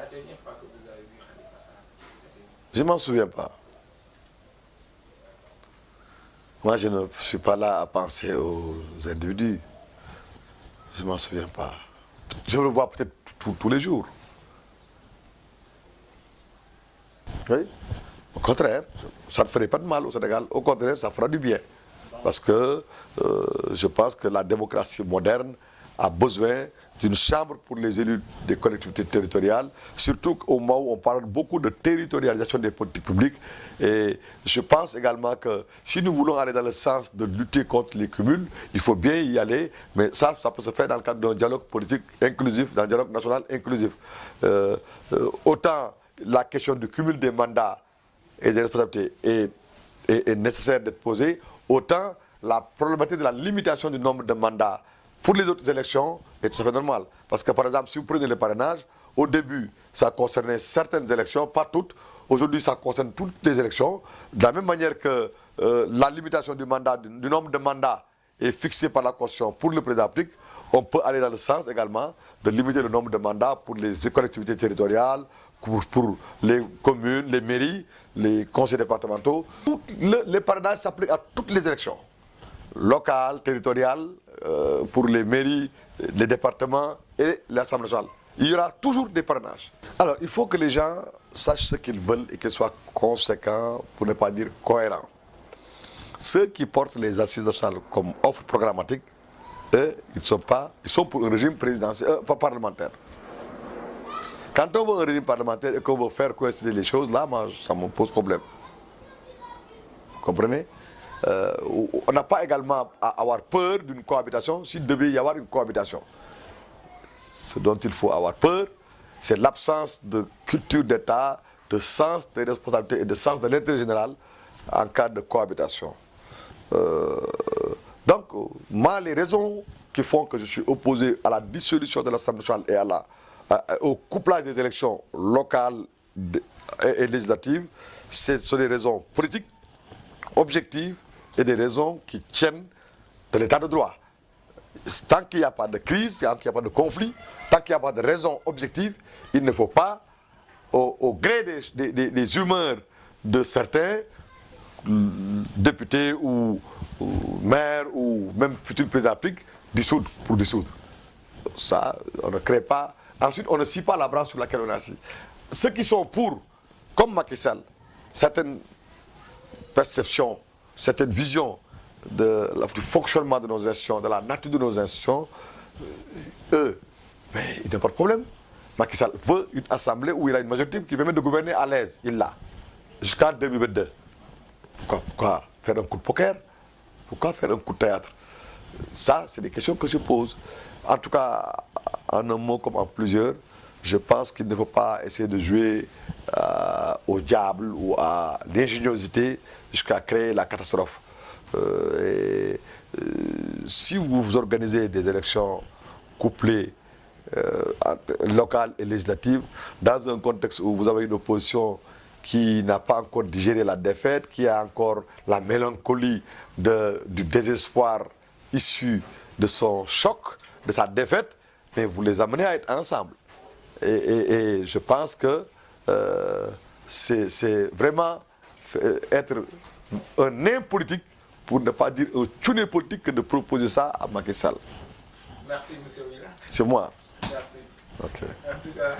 dernière fois que vous avez vu Khalifa Sall? Je ne m'en souviens pas. Moi, je ne suis pas là à penser aux individus. Je ne m'en souviens pas. Je le vois peut-être tous les jours. Oui. Au contraire, ça ne ferait pas de mal au Sénégal. Au contraire, ça fera du bien. Parce que je pense que la démocratie moderne a besoin d'une chambre pour les élus des collectivités territoriales, surtout au moment où on parle beaucoup de territorialisation des politiques publiques. Et je pense également que si nous voulons aller dans le sens de lutter contre les cumuls, il faut bien y aller, mais ça peut se faire dans le cadre d'un dialogue politique inclusif, d'un dialogue national inclusif. Autant la question du cumul des mandats et des responsabilités est nécessaire d'être posée, autant la problématique de la limitation du nombre de mandats pour les autres élections est tout à fait normale. Parce que par exemple, si vous prenez le parrainage, au début, ça concernait certaines élections, pas toutes. Aujourd'hui, ça concerne toutes les élections. De la même manière que la limitation du nombre de mandats est fixée par la Constitution pour le président de la République, on peut aller dans le sens également de limiter le nombre de mandats pour les collectivités territoriales, pour les communes, les mairies, les conseils départementaux. Les parrainages s'appliquent à toutes les élections, locales, territoriales, pour les mairies, les départements et l'Assemblée nationale. Il y aura toujours des parrainages. Alors, il faut que les gens sachent ce qu'ils veulent et qu'ils soient conséquents, pour ne pas dire cohérents. Ceux qui portent les assises nationales comme offre programmatique, eux, ils sont pour un régime présidentiel, pas parlementaire. Quand on veut un régime parlementaire et qu'on veut faire coïncider les choses, là, moi, ça me pose problème. Vous comprenez? On n'a pas également à avoir peur d'une cohabitation s'il devait y avoir une cohabitation. Ce dont il faut avoir peur, c'est l'absence de culture d'État, de sens des responsabilités et de sens de l'intérêt général en cas de cohabitation. Donc, moi, les raisons qui font que je suis opposé à la dissolution de l'Assemblée nationale et au couplage des élections locales et législatives, ce sont des raisons politiques, objectives, et des raisons qui tiennent de l'état de droit. Tant qu'il n'y a pas de crise, tant qu'il n'y a pas de conflit, tant qu'il n'y a pas de raison objective, il ne faut pas, au gré des humeurs de certains députés ou maires ou même futurs présidents de la République, dissoudre pour dissoudre. Ça, on ne crée pas. Ensuite, on ne scie pas la branche sur laquelle on est assis. Ceux qui sont pour, comme Macky Sall, certaines perceptions, certaines visions du fonctionnement de nos institutions, de la nature de nos institutions, eux, mais il n'y a pas de problème. Macky Sall veut une assemblée où il a une majorité qui permet de gouverner à l'aise. Il l'a. Jusqu'en 2022. Pourquoi faire un coup de poker? Pourquoi faire un coup de théâtre? Ça, c'est des questions que je pose. En tout cas, en un mot comme en plusieurs, je pense qu'il ne faut pas essayer de jouer au diable ou à l'ingéniosité jusqu'à créer la catastrophe. Si vous organisez des élections couplées, locales et législatives, dans un contexte où vous avez une opposition qui n'a pas encore digéré la défaite, qui a encore la mélancolie du désespoir issu de son choc, de sa défaite, mais vous les amenez à être ensemble. Et je pense que c'est vraiment être un nain politique, pour ne pas dire un tuné politique, que de proposer ça à Macky Sall. Merci, M. Willa. C'est moi. Merci. Ok. En tout cas...